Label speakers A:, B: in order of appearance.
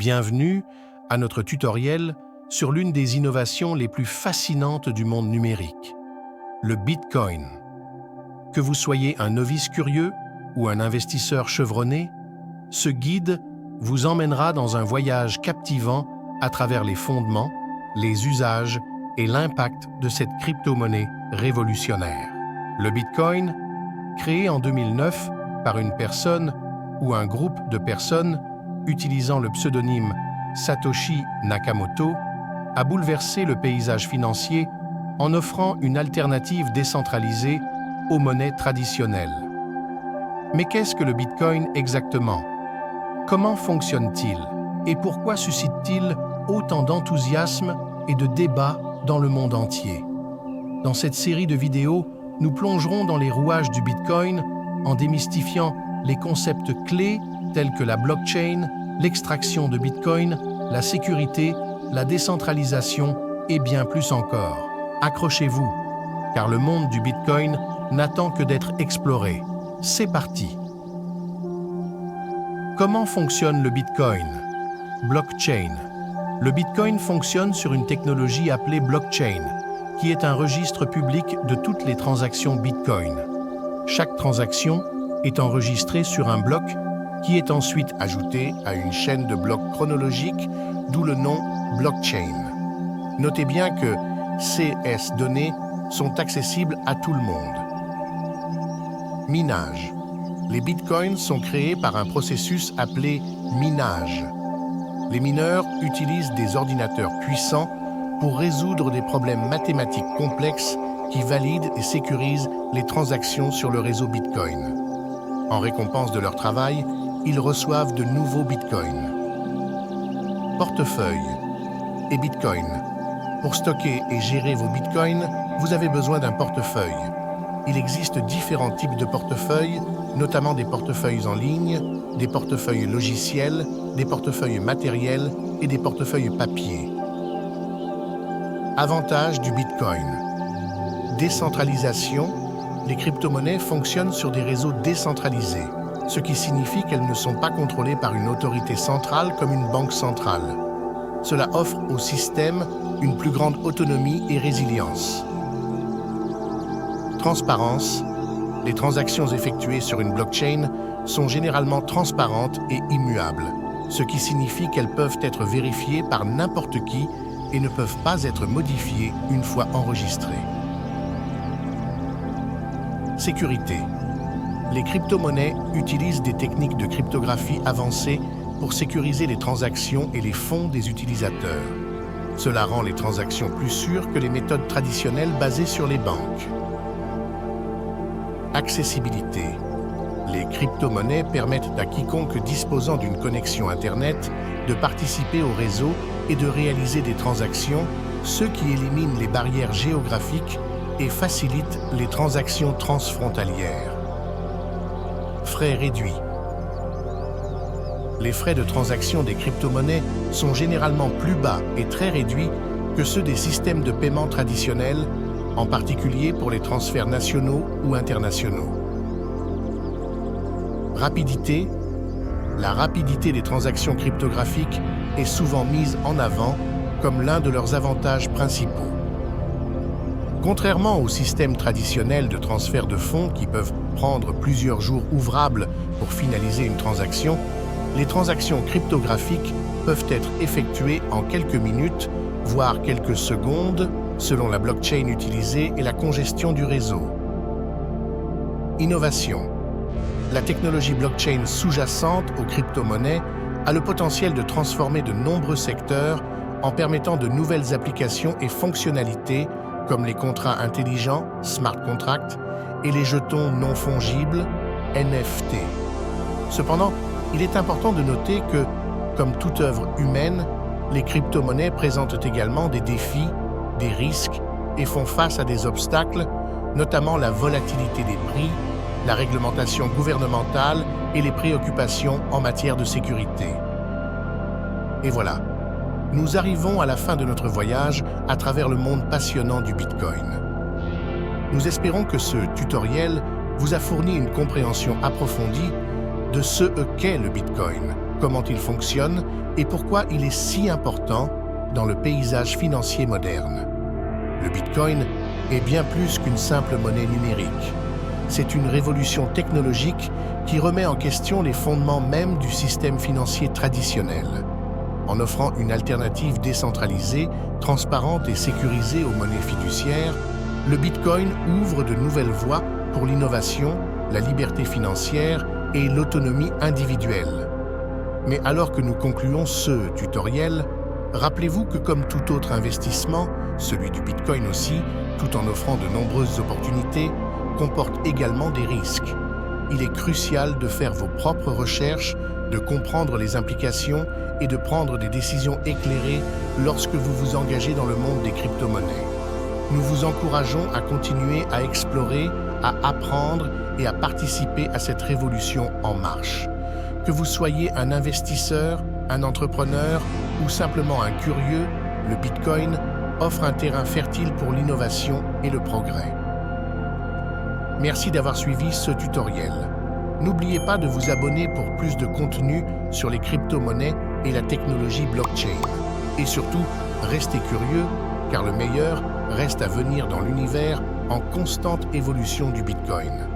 A: Bienvenue à notre tutoriel sur l'une des innovations les plus fascinantes du monde numérique, le Bitcoin. Que vous soyez un novice curieux ou un investisseur chevronné, ce guide vous emmènera dans un voyage captivant à travers les fondements, les usages et l'impact de cette crypto-monnaie révolutionnaire. Le Bitcoin, créé en 2009 par une personne ou un groupe de personnes utilisant le pseudonyme Satoshi Nakamoto, a bouleversé le paysage financier en offrant une alternative décentralisée aux monnaies traditionnelles. Mais qu'est-ce que le Bitcoin exactement? Comment fonctionne-t-il? Et pourquoi suscite-t-il autant d'enthousiasme et de débats dans le monde entier? Dans cette série de vidéos, nous plongerons dans les rouages du Bitcoin en démystifiant les concepts clés tels que la blockchain, l'extraction de Bitcoin, la sécurité, la décentralisation et bien plus encore. Accrochez-vous, car le monde du Bitcoin n'attend que d'être exploré. C'est parti! Comment fonctionne le Bitcoin? Blockchain. Le Bitcoin fonctionne sur une technologie appelée blockchain, qui est un registre public de toutes les transactions Bitcoin. Chaque transaction est enregistrée sur un bloc qui est ensuite ajouté à une chaîne de blocs chronologique, d'où le nom blockchain. Notez bien que ces données sont accessibles à tout le monde. Minage. Les bitcoins sont créés par un processus appelé minage. Les mineurs utilisent des ordinateurs puissants pour résoudre des problèmes mathématiques complexes qui valident et sécurisent les transactions sur le réseau Bitcoin. En récompense de leur travail, ils reçoivent de nouveaux bitcoins. Portefeuille et bitcoin. Pour stocker et gérer vos bitcoins, vous avez besoin d'un portefeuille. Il existe différents types de portefeuilles, notamment des portefeuilles en ligne, des portefeuilles logiciels, des portefeuilles matériels et des portefeuilles papier. Avantages du Bitcoin. Décentralisation. Les crypto-monnaies fonctionnent sur des réseaux décentralisés, ce qui signifie qu'elles ne sont pas contrôlées par une autorité centrale comme une banque centrale. Cela offre au système une plus grande autonomie et résilience. Transparence. Les transactions effectuées sur une blockchain sont généralement transparentes et immuables, ce qui signifie qu'elles peuvent être vérifiées par n'importe qui et ne peuvent pas être modifiées une fois enregistrées. Sécurité. Les crypto-monnaies utilisent des techniques de cryptographie avancées pour sécuriser les transactions et les fonds des utilisateurs. Cela rend les transactions plus sûres que les méthodes traditionnelles basées sur les banques. Accessibilité. Les crypto-monnaies permettent à quiconque disposant d'une connexion Internet de participer au réseau et de réaliser des transactions, ce qui élimine les barrières géographiques et facilite les transactions transfrontalières. Frais réduits. Les frais de transaction des crypto-monnaies sont généralement plus bas et très réduits que ceux des systèmes de paiement traditionnels, en particulier pour les transferts nationaux ou internationaux. Rapidité. La rapidité des transactions cryptographiques est souvent mise en avant comme l'un de leurs avantages principaux. Contrairement aux systèmes traditionnels de transfert de fonds qui peuvent prendre plusieurs jours ouvrables pour finaliser une transaction, les transactions cryptographiques peuvent être effectuées en quelques minutes, voire quelques secondes, selon la blockchain utilisée et la congestion du réseau. Innovation. La technologie blockchain sous-jacente aux crypto-monnaies a le potentiel de transformer de nombreux secteurs en permettant de nouvelles applications et fonctionnalités comme les contrats intelligents, smart contracts, et les jetons non fongibles, NFT. Cependant, il est important de noter que, comme toute œuvre humaine, les crypto-monnaies présentent également des défis, des risques et font face à des obstacles, notamment la volatilité des prix, la réglementation gouvernementale et les préoccupations en matière de sécurité. Et voilà. Nous arrivons à la fin de notre voyage à travers le monde passionnant du Bitcoin. Nous espérons que ce tutoriel vous a fourni une compréhension approfondie de ce qu'est le Bitcoin, comment il fonctionne et pourquoi il est si important dans le paysage financier moderne. Le Bitcoin est bien plus qu'une simple monnaie numérique. C'est une révolution technologique qui remet en question les fondements mêmes du système financier traditionnel. En offrant une alternative décentralisée, transparente et sécurisée aux monnaies fiduciaires, le Bitcoin ouvre de nouvelles voies pour l'innovation, la liberté financière et l'autonomie individuelle. Mais alors que nous concluons ce tutoriel, rappelez-vous que comme tout autre investissement, celui du Bitcoin aussi, tout en offrant de nombreuses opportunités, comporte également des risques. Il est crucial de faire vos propres recherches, de comprendre les implications et de prendre des décisions éclairées lorsque vous vous engagez dans le monde des crypto-monnaies. Nous vous encourageons à continuer à explorer, à apprendre et à participer à cette révolution en marche. Que vous soyez un investisseur, un entrepreneur ou simplement un curieux, le Bitcoin offre un terrain fertile pour l'innovation et le progrès. Merci d'avoir suivi ce tutoriel. N'oubliez pas de vous abonner pour plus de contenu sur les crypto-monnaies et la technologie blockchain. Et surtout, restez curieux, car le meilleur reste à venir dans l'univers en constante évolution du Bitcoin.